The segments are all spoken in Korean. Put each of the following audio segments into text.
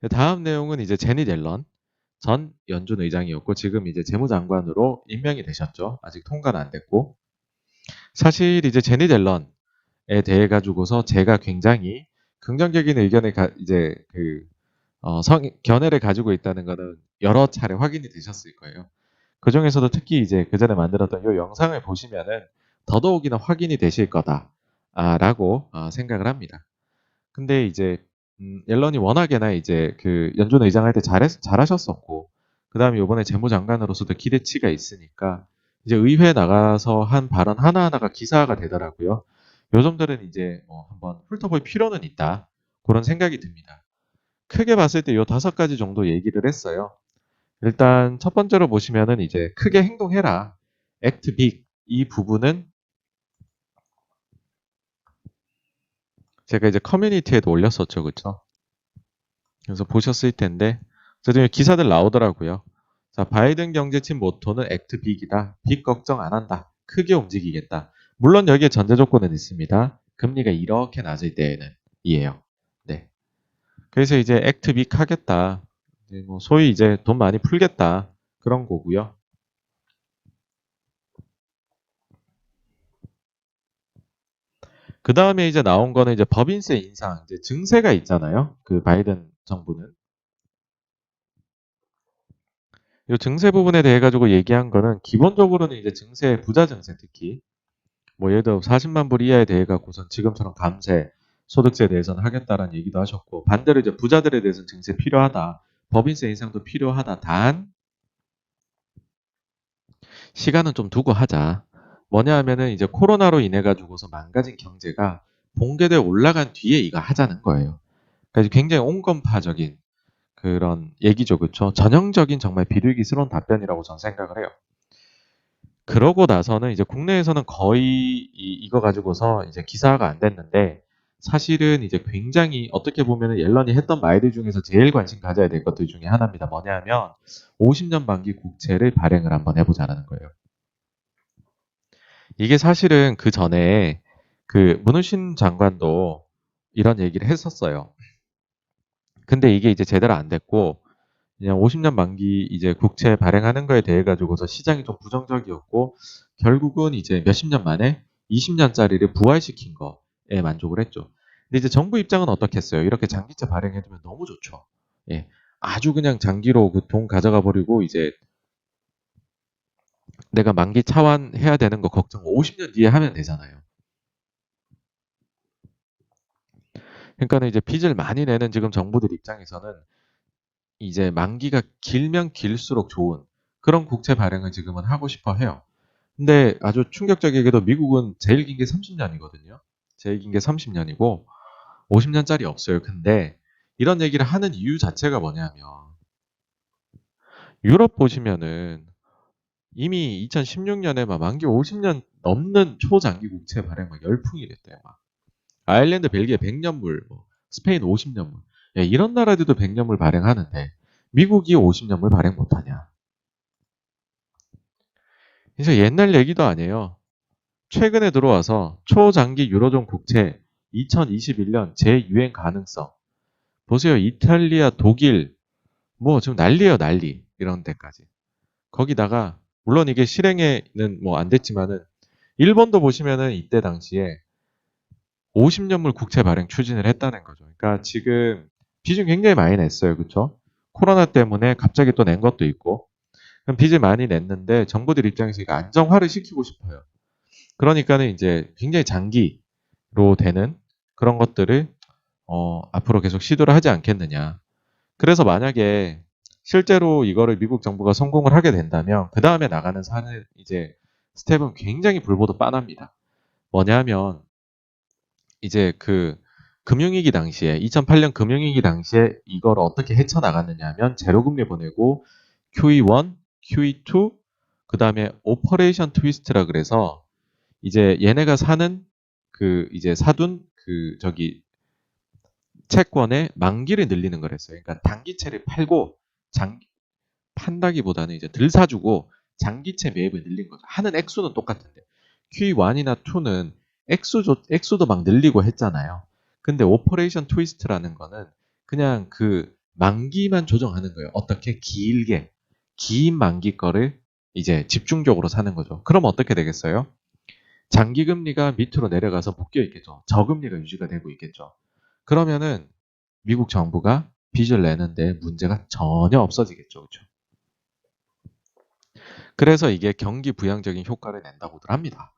다음 내용은 이제 제니 델런 전 연준 의장이었고 지금 이제 재무장관으로 임명이 되셨죠. 아직 통과는 안 됐고. 사실 이제 제니 델런에 대해 가지고서 제가 굉장히 긍정적인 의견을 이제 견해를 가지고 있다는 거는 여러 차례 확인이 되셨을 거예요. 그 중에서도 특히 이제 그 전에 만들었던 이 영상을 보시면은 더더욱이나 확인이 되실 거다라고 생각을 합니다. 근데 이제 옐런이 워낙에나 이제 그 연준 의장 할 때 잘하셨었고, 그 다음에 이번에 재무장관으로서도 기대치가 있으니까 이제 의회에 나가서 한 발언 하나하나가 기사화가 되더라고요. 요 점들은 이제 한번 훑어볼 필요는 있다. 그런 생각이 듭니다. 크게 봤을 때 요 5가지 정도 얘기를 했어요. 일단 첫 번째로 보시면은 이제 크게 행동해라. Act Big. 이 부분은 제가 이제 커뮤니티에도 올렸었죠. 그쵸? 그래서 보셨을 텐데, 저도 기사들 나오더라고요. 자, 바이든 경제팀 모토는 액트 빅이다. 빅 걱정 안 한다. 크게 움직이겠다. 물론 여기에 전제 조건은 있습니다. 금리가 이렇게 낮을 때에는 이에요. 네. 그래서 이제 액트 빅 하겠다. 뭐 소위 이제 돈 많이 풀겠다. 그런 거고요. 그 다음에 이제 나온 거는 이제 법인세 인상, 이제 증세가 있잖아요. 그 바이든 정부는. 이 증세 부분에 대해 가지고 얘기한 거는 기본적으로는 이제 증세, 부자 증세 특히 뭐 예를 들어 40만 불 이하에 대해 갖고선 지금처럼 감세, 소득세에 대해서는 하겠다라는 얘기도 하셨고 반대로 이제 부자들에 대해서는 증세 필요하다. 법인세 인상도 필요하다. 단 시간은 좀 두고 하자. 뭐냐 하면은 이제 코로나로 인해 가지고서 망가진 경제가 봉쇄돼 올라간 뒤에 이거 하자는 거예요. 그래서 굉장히 온건파적인 그런 얘기죠. 그렇죠? 전형적인 정말 비둘기스러운 답변이라고 저는 생각을 해요. 그러고 나서는 이제 국내에서는 거의 이거 가지고서 이제 기사화가 안 됐는데 사실은 이제 굉장히 어떻게 보면은 옐런이 했던 말들 중에서 제일 관심 가져야 될 것들 중에 하나입니다. 뭐냐면 50년 만기 국채를 발행을 한번 해보자는 거예요. 이게 사실은 그 전에 그 문우신 장관도 이런 얘기를 했었어요. 근데 이게 이제 제대로 안 됐고 그냥 50년 만기 이제 국채 발행하는 거에 대해 가지고서 시장이 좀 부정적이었고 결국은 이제 몇십 년 만에 20년짜리를 부활시킨 거에 만족을 했죠. 근데 이제 정부 입장은 어떻겠어요? 이렇게 장기채 발행해두면 너무 좋죠. 예. 아주 그냥 장기로 그 돈 가져가 버리고 이제 내가 만기 차환해야 되는 거 걱정 50년 뒤에 하면 되잖아요. 그러니까는 이제 빚을 많이 내는 지금 정부들 입장에서는 이제 만기가 길면 길수록 좋은 그런 국채 발행을 지금은 하고 싶어 해요. 근데 아주 충격적이게도 미국은 제일 긴 게 30년이거든요. 제일 긴 게 30년이고 50년짜리 없어요. 근데 이런 얘기를 하는 이유 자체가 뭐냐면 유럽 보시면은 이미 2016년에 막 만기 50년 넘는 초장기 국채 발행 막 열풍이 됐대요. 막. 아일랜드, 벨기에 100년물, 뭐 스페인 50년물. 야, 이런 나라들도 100년물 발행하는데 미국이 50년물 발행 못하냐. 그래서 옛날 얘기도 아니에요. 최근에 들어와서 초장기 유로존 국채 2021년 재유행 가능성. 보세요. 이탈리아, 독일, 뭐 지금 난리예요, 난리. 이런 데까지. 거기다가 물론 이게 실행에는 뭐 안 됐지만은 일본도 보시면은 이때 당시에 50년물 국채 발행 추진을 했다는 거죠. 그러니까 지금 빚은 굉장히 많이 냈어요. 그렇죠? 코로나 때문에 갑자기 또 낸 것도 있고. 그럼 빚을 많이 냈는데 정부들 입장에서 이거 안정화를 시키고 싶어요. 그러니까는 이제 굉장히 장기로 되는 그런 것들을 앞으로 계속 시도를 하지 않겠느냐. 그래서 만약에 실제로 이거를 미국 정부가 성공을 하게 된다면 그 다음에 나가는 사는 이제 스텝은 굉장히 불보듯 빤합니다. 뭐냐면 이제 그 금융위기 당시에 2008년 금융위기 당시에 이걸 어떻게 헤쳐나갔느냐 면 제로금리 보내고 QE1, QE2 그 다음에 오퍼레이션 트위스트라 그래서 이제 얘네가 사는 그 이제 사둔 그 저기 채권의 만기를 늘리는 거랬어요. 그러니까 단기채를 팔고 판다기보다는 이제 덜 사주고 장기채 매입을 늘린 거죠. 하는 액수는 똑같은데 QE1이나 2는 액수도 막 늘리고 했잖아요. 근데 오퍼레이션 트위스트라는 거는 그냥 그 만기만 조정하는 거예요. 어떻게? 길게. 긴 만기 거를 이제 집중적으로 사는 거죠. 그럼 어떻게 되겠어요? 장기 금리가 밑으로 내려가서 묶여 있겠죠. 저금리가 유지가 되고 있겠죠. 그러면은 미국 정부가 빚을 내는데 문제가 전혀 없어지겠죠. 그렇죠? 그래서 이게 경기 부양적인 효과를 낸다고들 합니다.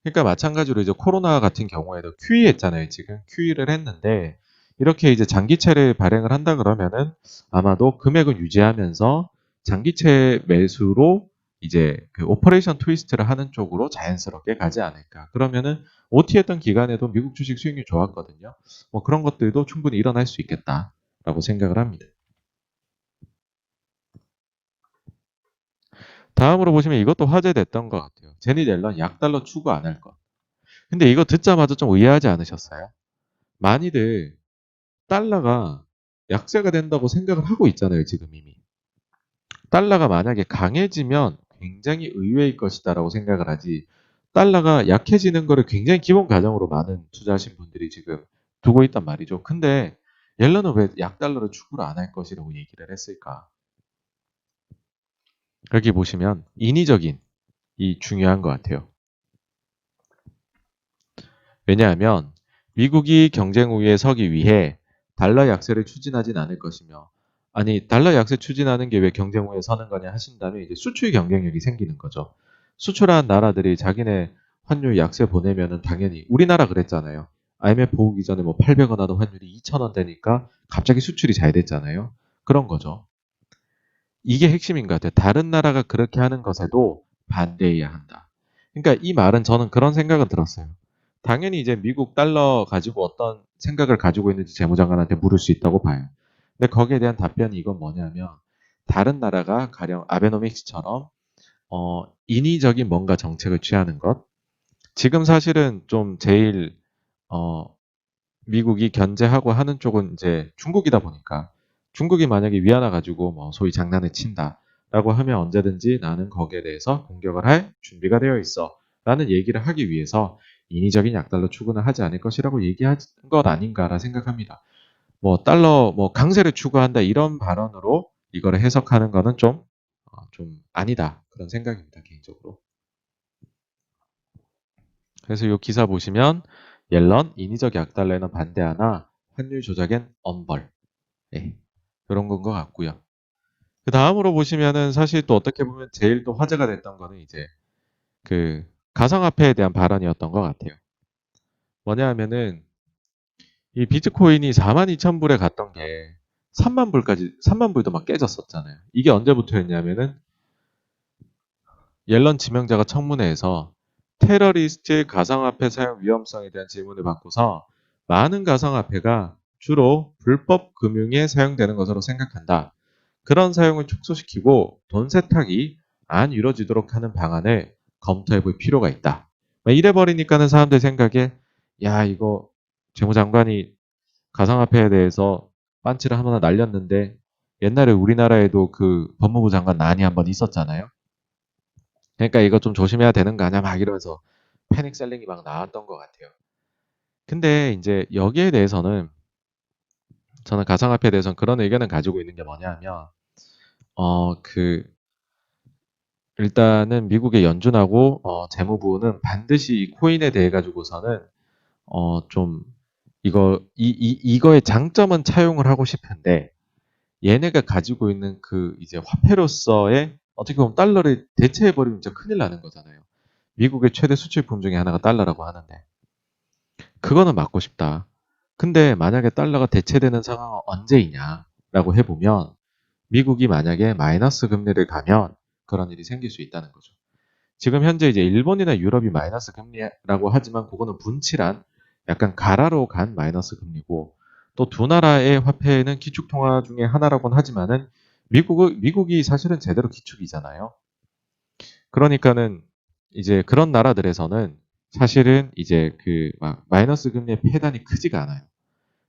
그러니까 마찬가지로 이제 코로나 같은 경우에도 QE 했잖아요. 지금 QE를 했는데 이렇게 이제 장기채를 발행을 한다 그러면은 아마도 금액을 유지하면서 장기채 매수로 이제 그 오퍼레이션 트위스트를 하는 쪽으로 자연스럽게 가지 않을까. 그러면은 OT 했던 기간에도 미국 주식 수익률 좋았거든요. 뭐 그런 것들도 충분히 일어날 수 있겠다라고 생각을 합니다. 다음으로 보시면 이것도 화제됐던 것 같아요. 제니 옐런 약달러 추구 안 할 것. 근데 이거 듣자마자 좀 의아하지 않으셨어요? 많이들 달러가 약세가 된다고 생각을 하고 있잖아요, 지금 이미. 달러가 만약에 강해지면 굉장히 의외일 것이다라고 생각을 하지. 달러가 약해지는 거를 굉장히 기본 가정으로 많은 투자하신 분들이 지금 두고 있단 말이죠. 근데 옐런은 왜 약달러를 추구를 안 할 것이라고 얘기를 했을까? 여기 보시면 인위적인 이 중요한 것 같아요. 왜냐하면 미국이 경쟁 우위에 서기 위해 달러 약세를 추진하진 않을 것이며, 아니 달러 약세 추진하는 게 왜 경쟁 우위에 서는 거냐 하신다면 이제 수출 경쟁력이 생기는 거죠. 수출한 나라들이 자기네 환율 약세 보내면은 당연히 우리나라 그랬잖아요. IMF 오기 전에 뭐 800원 하던 환율이 2,000원 되니까 갑자기 수출이 잘 됐잖아요. 그런 거죠. 이게 핵심인 것 같아요. 다른 나라가 그렇게 하는 것에도 반대해야 한다. 그러니까 이 말은 저는 그런 생각은 들었어요. 당연히 이제 미국 달러 가지고 어떤 생각을 가지고 있는지 재무장관한테 물을 수 있다고 봐요. 근데 거기에 대한 답변이 이건 뭐냐면 다른 나라가 가령 아베노믹스처럼 인위적인 뭔가 정책을 취하는 것. 지금 사실은 좀 제일 어, 미국이 견제하고 하는 쪽은 이제 중국이다 보니까 중국이 만약에 위안화 가지고 뭐 소위 장난을 친다라고 하면 언제든지 나는 거기에 대해서 공격을 할 준비가 되어 있어 라는 얘기를 하기 위해서 인위적인 약달러 추구는 하지 않을 것이라고 얘기한 것 아닌가라 생각합니다. 뭐 달러 뭐 강세를 추구한다 이런 발언으로 이거를 해석하는 거는 좀 아니다 그런 생각입니다 개인적으로. 그래서 이 기사 보시면 옐런 인위적 약달러에는 반대하나 환율 조작엔 엄벌. 네, 그런 건 것 같고요. 그 다음으로 보시면은 사실 또 어떻게 보면 제일 또 화제가 됐던 거는 이제 그 가상화폐에 대한 발언이었던 것 같아요. 뭐냐 하면은 이 비트코인이 42,000불에 갔던 게 3만 불까지 3만 불도 막 깨졌었잖아요. 이게 언제부터였냐면은 옐런 지명자가 청문회에서 테러리스트 가상화폐 사용 위험성에 대한 질문을 받고서 많은 가상화폐가 주로 불법 금융에 사용되는 것으로 생각한다. 그런 사용을 축소시키고 돈 세탁이 안 이루어지도록 하는 방안을 검토해 볼 필요가 있다. 이래 버리니까는 사람들 생각에 야 이거 재무장관이 가상화폐에 대해서 빤치를 하나 날렸는데 옛날에 우리나라에도 그 법무부 장관 난이 한번 있었잖아요. 그러니까 이거 좀 조심해야 되는 거 아니야 막 이러면서 패닉 셀링이 막 나왔던 것 같아요. 근데 이제 여기에 대해서는 저는 가상화폐에 대해서는 그런 의견을 가지고 있는 게 뭐냐면 그 일단은 미국의 연준하고 재무부는 반드시 이 코인에 대해 가지고서는 좀 이거의 장점은 차용을 하고 싶은데 얘네가 가지고 있는 그 이제 화폐로서의 어떻게 보면 달러를 대체해 버리면 진짜 큰일 나는 거잖아요. 미국의 최대 수출품 중에 하나가 달러라고 하는데 그거는 막고 싶다. 근데 만약에 달러가 대체되는 상황은 언제이냐라고 해보면 미국이 만약에 마이너스 금리를 가면 그런 일이 생길 수 있다는 거죠. 지금 현재 이제 일본이나 유럽이 마이너스 금리라고 하지만 그거는 분칠한 약간 가라로 간 마이너스 금리고 또 두 나라의 화폐는 기축통화 중에 하나라고는 하지만은 미국이 사실은 제대로 기축이잖아요. 그러니까는 이제 그런 나라들에서는 사실은 이제 마이너스 금리의 폐단이 크지가 않아요.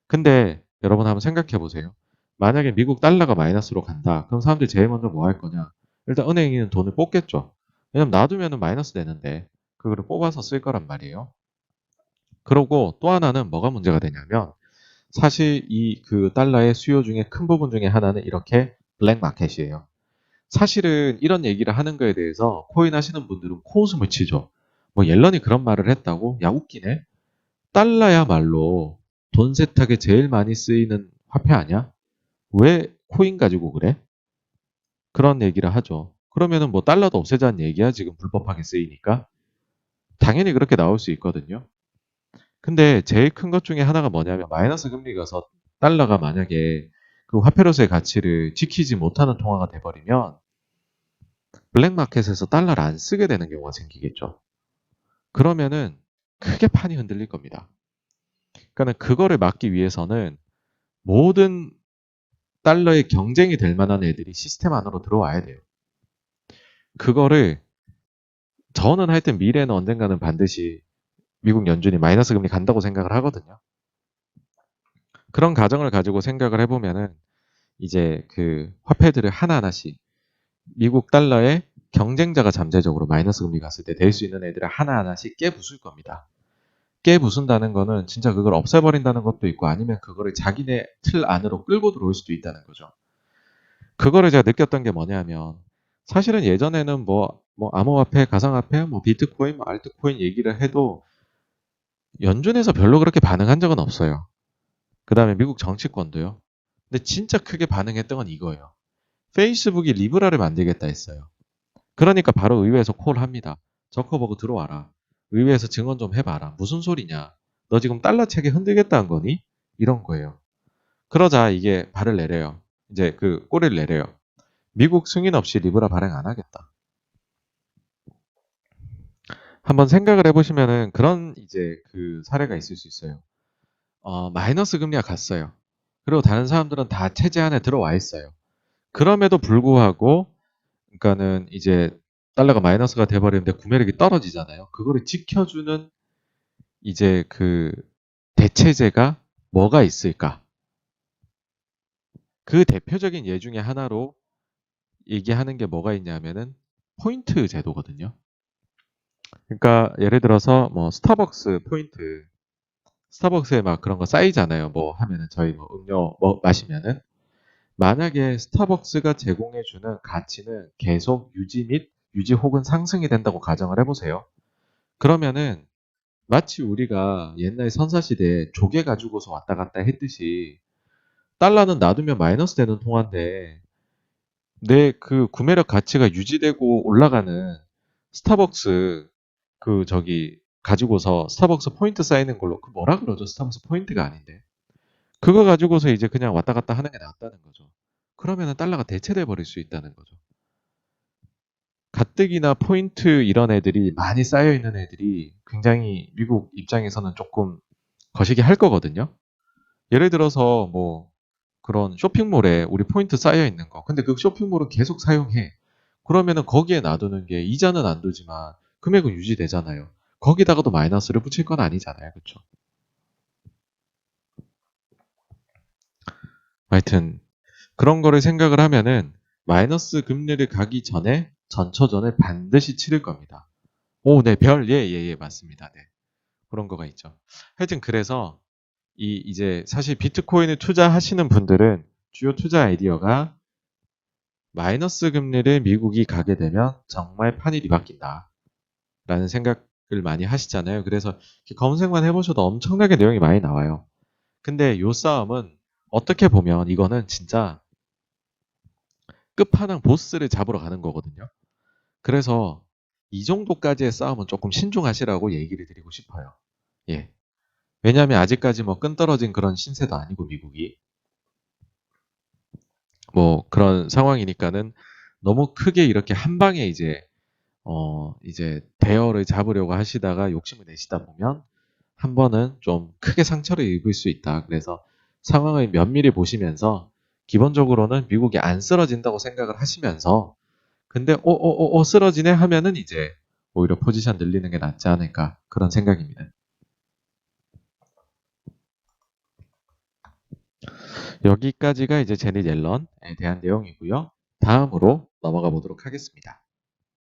근데 여러분 한번 생각해 보세요. 만약에 미국 달러가 마이너스로 간다. 그럼 사람들이 제일 먼저 뭐 할 거냐? 일단 은행에는 돈을 뽑겠죠. 왜냐면 놔두면 마이너스 되는데 그거를 뽑아서 쓸 거란 말이에요. 그러고 또 하나는 뭐가 문제가 되냐면 사실 이 그 달러의 수요 중에 큰 부분 중에 하나는 이렇게 블랙 마켓이에요. 사실은 이런 얘기를 하는 거에 대해서 코인 하시는 분들은 코웃음을 치죠. 뭐 옐런이 그런 말을 했다고? 야 웃기네. 달러야말로 돈 세탁에 제일 많이 쓰이는 화폐 아니야? 왜 코인 가지고 그래? 그런 얘기를 하죠. 그러면은 뭐 달러도 없애자는 얘기야 지금 불법하게 쓰이니까? 당연히 그렇게 나올 수 있거든요. 근데 제일 큰 것 중에 하나가 뭐냐면 마이너스 금리가서 달러가 만약에 그 화폐로서의 가치를 지키지 못하는 통화가 돼버리면 블랙마켓에서 달러를 안 쓰게 되는 경우가 생기겠죠. 그러면은 크게 판이 흔들릴 겁니다. 그러니까 그거를 막기 위해서는 모든 달러의 경쟁이 될 만한 애들이 시스템 안으로 들어와야 돼요. 그거를 저는 하여튼 미래는 언젠가는 반드시 미국 연준이 마이너스 금리 간다고 생각을 하거든요. 그런 가정을 가지고 생각을 해보면은 이제 그 화폐들을 하나하나씩 미국 달러의 경쟁자가 잠재적으로 마이너스 금리 갔을 때 될 수 있는 애들을 하나하나씩 깨부술 겁니다. 깨부순다는 거는 진짜 그걸 없애버린다는 것도 있고 아니면 그거를 자기네 틀 안으로 끌고 들어올 수도 있다는 거죠. 그거를 제가 느꼈던 게 뭐냐면 사실은 예전에는 뭐 암호화폐, 가상화폐, 뭐 비트코인, 뭐 알트코인 얘기를 해도 연준에서 별로 그렇게 반응한 적은 없어요. 그 다음에 미국 정치권도요. 근데 진짜 크게 반응했던 건 이거예요. 페이스북이 리브라를 만들겠다 했어요. 그러니까 바로 의회에서 콜합니다. 저커버그 들어와라. 의회에서 증언 좀 해봐라. 무슨 소리냐. 너 지금 달러 체계 흔들겠다는 거니? 이런 거예요. 그러자 이게 발을 내려요. 이제 그 꼬리를 내려요. 미국 승인 없이 리브라 발행 안 하겠다. 한번 생각을 해보시면은 그런 이제 그 사례가 있을 수 있어요. 마이너스 금리가 갔어요. 그리고 다른 사람들은 다 체제 안에 들어와 있어요. 그럼에도 불구하고 그러니까는 이제 달러가 마이너스가 돼버리는데 구매력이 떨어지잖아요. 그거를 지켜주는 이제 그 대체제가 뭐가 있을까? 그 대표적인 예 중에 하나로 얘기하는 게 뭐가 있냐면은 포인트 제도거든요. 그러니까 예를 들어서 뭐 스타벅스 포인트, 스타벅스에 막 그런 거 쌓이잖아요. 뭐 하면은 저희 뭐 음료 뭐 마시면은 만약에 스타벅스가 제공해주는 가치는 계속 유지 및 유지 혹은 상승이 된다고 가정을 해보세요. 그러면은 마치 우리가 옛날 선사시대에 조개 가지고서 왔다 갔다 했듯이 달러는 놔두면 마이너스 되는 통화인데 내 그 구매력 가치가 유지되고 올라가는 스타벅스 그 저기 가지고서 스타벅스 포인트 쌓이는 걸로 그 뭐라 그러죠? 스타벅스 포인트가 아닌데. 그거 가지고서 이제 그냥 왔다 갔다 하는 게 낫다는 거죠. 그러면은 달러가 대체돼 버릴 수 있다는 거죠. 가뜩이나 포인트 이런 애들이 많이 쌓여 있는 애들이 굉장히 미국 입장에서는 조금 거시기 할 거거든요. 예를 들어서 뭐 그런 쇼핑몰에 우리 포인트 쌓여 있는 거. 근데 그 쇼핑몰은 계속 사용해. 그러면은 거기에 놔두는 게 이자는 안 두지만 금액은 유지되잖아요. 거기다가도 마이너스를 붙일 건 아니잖아요. 그렇죠? 하여튼 그런 거를 생각을 하면은 마이너스 금리를 가기 전에 전초전을 반드시 치를 겁니다. 오, 네, 별, 예, 예, 예, 맞습니다. 네. 그런 거가 있죠. 하여튼 그래서 이제 사실 비트코인을 투자하시는 분들은 주요 투자 아이디어가 마이너스 금리를 미국이 가게 되면 정말 판이 뒤바뀐다. 라는 생각을 많이 하시잖아요. 그래서 이렇게 검색만 해보셔도 엄청나게 내용이 많이 나와요. 근데 요 싸움은 어떻게 보면 이거는 진짜 끝판왕 보스를 잡으러 가는 거거든요. 그래서 이 정도까지의 싸움은 조금 신중하시라고 얘기를 드리고 싶어요. 예. 왜냐하면 아직까지 뭐 끈떨어진 그런 신세도 아니고 미국이 뭐 그런 상황이니까는 너무 크게 이렇게 한 방에 이제 대여를 잡으려고 하시다가 욕심을 내시다 보면 한 번은 좀 크게 상처를 입을 수 있다. 그래서 상황을 면밀히 보시면서 기본적으로는 미국이 안 쓰러진다고 생각을 하시면서 근데 쓰러지네 하면은 이제 오히려 포지션 늘리는 게 낫지 않을까 그런 생각입니다. 여기까지가 이제 제닛 옐런에 대한 내용이고요. 다음으로 넘어가 보도록 하겠습니다.